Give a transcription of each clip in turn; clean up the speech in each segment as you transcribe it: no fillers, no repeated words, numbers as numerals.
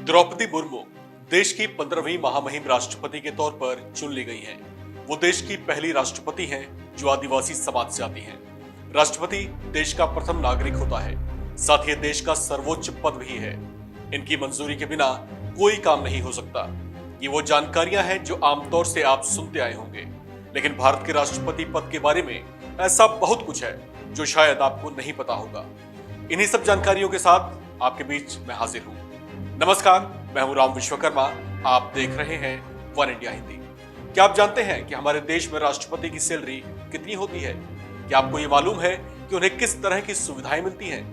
द्रौपदी मुर्मू देश की 15वीं महामहिम राष्ट्रपति के तौर पर चुन ली गई हैं। वो देश की पहली राष्ट्रपति हैं जो आदिवासी समाज से आती हैं। राष्ट्रपति देश का प्रथम नागरिक होता है, साथ ही देश का सर्वोच्च पद भी है। इनकी मंजूरी के बिना कोई काम नहीं हो सकता। ये वो जानकारियां हैं जो आमतौर से आप सुनते आए होंगे, लेकिन भारत के राष्ट्रपति पद के बारे में ऐसा बहुत कुछ है जो शायद आपको नहीं पता होगा। इन्हीं सब जानकारियों के साथ आपके बीच मैं हाजिर हूं। नमस्कार, मैं हूं राम विश्वकर्मा। आप देख रहे हैं वन इंडिया हिंदी। क्या आप जानते हैं कि हमारे देश में राष्ट्रपति की सैलरी कितनी होती है? क्या आपको ये मालूम है कि उन्हें किस तरह की सुविधाएं मिलती हैं?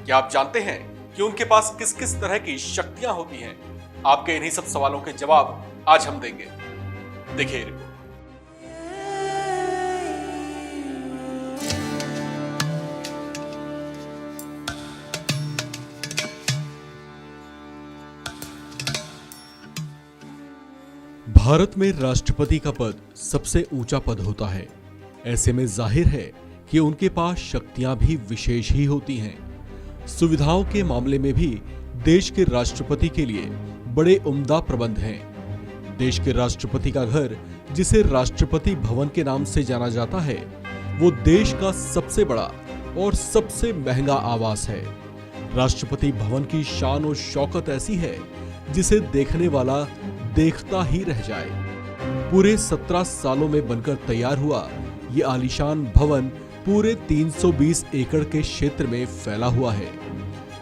क्या आप जानते हैं कि उनके पास किस किस तरह की शक्तियां होती हैं? आपके इन्हीं सब सवालों के जवाब आज हम देंगे। देखिए रिपोर्ट। भारत में राष्ट्रपति का पद सबसे ऊंचा पद होता है। ऐसे में जाहिर है कि उनके पास शक्तियां भी विशेष ही होती हैं। सुविधाओं के मामले में भी देश के राष्ट्रपति के लिए बड़े उम्दा प्रबंध हैं। देश के राष्ट्रपति का घर, जिसे राष्ट्रपति भवन के नाम से जाना जाता है, वो देश का सबसे बड़ा और सबसे महंगा आवास है। राष्ट्रपति भवन की शान और शौकत ऐसी है जिसे देखने वाला देखता ही रह जाए। पूरे 17 सालों में बनकर तैयार हुआ ये आलीशान भवन पूरे 320 एकड़ के क्षेत्र में फैला हुआ है।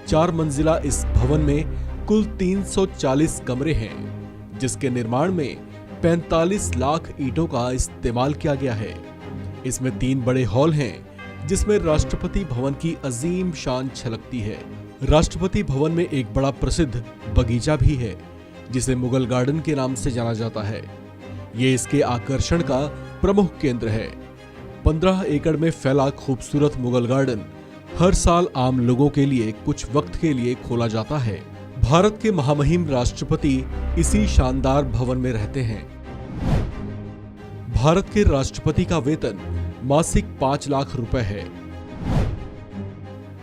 4 मंजिला इस भवन में कुल 340 कमरे हैं, जिसके निर्माण में 45 लाख ईंटों का इस्तेमाल किया गया है। इसमें 3 बड़े हॉल हैं, जिसमें राष्ट्रपति भवन की अजीम शान झलकती है। राष्ट्रपति भवन में एक बड़ा प्रसिद्ध बगीचा भी है, जिसे मुगल गार्डन के नाम से जाना जाता है। ये इसके आकर्षण का प्रमुख केंद्र है। 15 एकड़ में फैला खूबसूरत मुगल गार्डन हर साल आम लोगों के लिए कुछ वक्त के लिए खोला जाता है। भारत के महामहिम राष्ट्रपति इसी शानदार भवन में रहते हैं। भारत के राष्ट्रपति का वेतन मासिक 5 लाख रुपए है।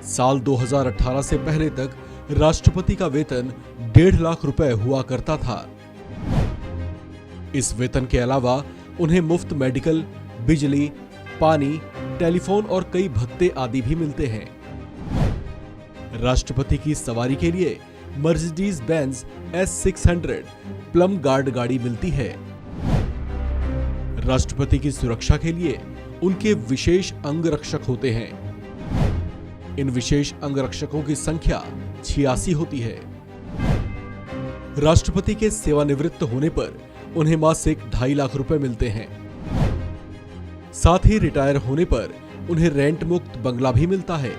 साल 2018 से पहले तक राष्ट्रपति का वेतन 1.5 लाख रुपए हुआ करता था। इस वेतन के अलावा उन्हें मुफ्त मेडिकल, बिजली, पानी, टेलीफोन और कई भत्ते आदि भी मिलते हैं। राष्ट्रपति की सवारी के लिए Mercedes Benz S600 plum guard गाड़ी मिलती है। राष्ट्रपति की सुरक्षा के लिए उनके विशेष अंगरक्षक होते हैं। इन विशेष अंगरक्षकों की संख्या 86 होती है। राष्ट्रपति के सेवानिवृत्त होने पर उन्हें मासिक 2.5 लाख रुपए मिलते हैं। साथ ही रिटायर होने पर उन्हें रेंट मुक्त बंगला भी मिलता है।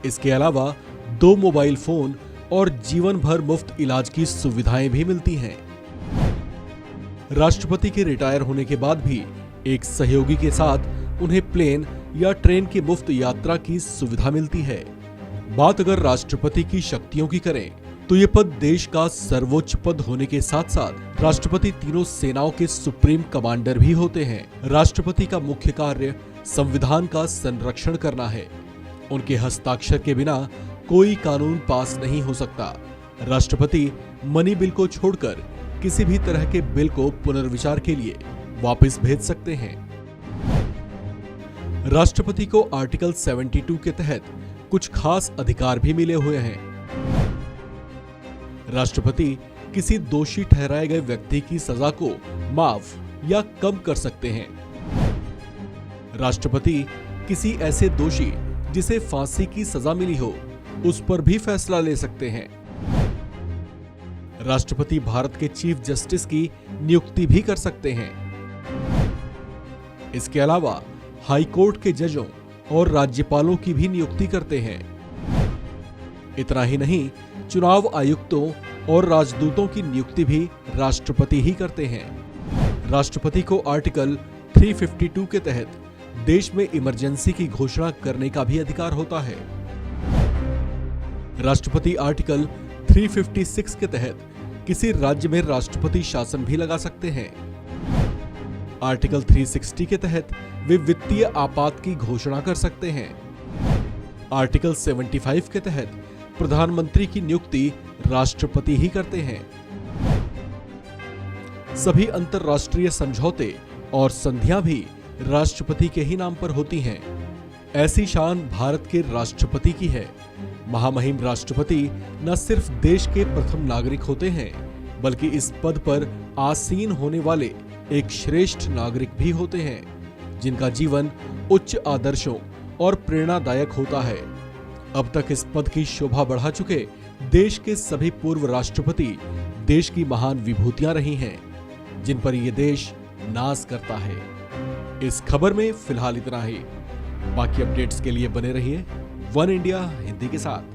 इसके अलावा 2 मोबाइल फोन और जीवन भर मुफ्त इलाज की सुविधाएं भी मिलती हैं। राष्ट्रपति के रिटायर होने के बाद भी एक सहयोगी के साथ उन्हें प्लेन या ट्रेन की मुफ्त यात्रा की सुविधा मिलती है। बात अगर राष्ट्रपति की शक्तियों की करें तो ये पद देश का सर्वोच्च पद होने के साथ साथ राष्ट्रपति तीनों सेनाओं के सुप्रीम कमांडर भी होते हैं। राष्ट्रपति का मुख्य कार्य संविधान का संरक्षण करना है। उनके हस्ताक्षर के बिना कोई कानून पास नहीं हो सकता। राष्ट्रपति मनी बिल को छोड़कर किसी भी तरह के बिल को पुनर्विचार के लिए वापस भेज सकते हैं। राष्ट्रपति को आर्टिकल 72 के तहत कुछ खास अधिकार भी मिले हुए हैं। राष्ट्रपति किसी दोषी ठहराए गए व्यक्ति की सजा को माफ या कम कर सकते हैं। राष्ट्रपति किसी ऐसे दोषी जिसे फांसी की सजा मिली हो, उस पर भी फैसला ले सकते हैं। राष्ट्रपति भारत के चीफ जस्टिस की नियुक्ति भी कर सकते हैं। इसके अलावा हाई कोर्ट के जजों और राज्यपालों की भी नियुक्ति करते हैं। इतना ही नहीं, चुनाव आयुक्तों और राजदूतों की नियुक्ति भी राष्ट्रपति ही करते हैं। राष्ट्रपति को आर्टिकल 352 के तहत देश में इमरजेंसी की घोषणा करने का भी अधिकार होता है। राष्ट्रपति आर्टिकल 356 के तहत किसी राज्य में राष्ट्रपति शासन भी लगा सकते हैं। आर्टिकल 360 के तहत वे वित्तीय आपात की घोषणा कर सकते हैं। आर्टिकल 75 के तहत प्रधानमंत्री की नियुक्ति राष्ट्रपति ही करते हैं। सभी अंतर्राष्ट्रीय समझौते और संधियां भी राष्ट्रपति के ही नाम पर होती हैं। ऐसी शान भारत के राष्ट्रपति की है। महामहिम राष्ट्रपति न सिर्फ देश के प्रथम नागरिक होते हैं, बल्कि इस पद पर आसीन होने वाले एक श्रेष्ठ नागरिक भी होते हैं, जिनका जीवन उच्च आदर्शों और प्रेरणादायक होता है। अब तक इस पद की शोभा बढ़ा चुके देश के सभी पूर्व राष्ट्रपति देश की महान विभूतियां रही हैं, जिन पर ये देश नाज करता है। इस खबर में फिलहाल इतना ही। बाकी अपडेट्स के लिए बने रहिए वन इंडिया हिंदी के साथ।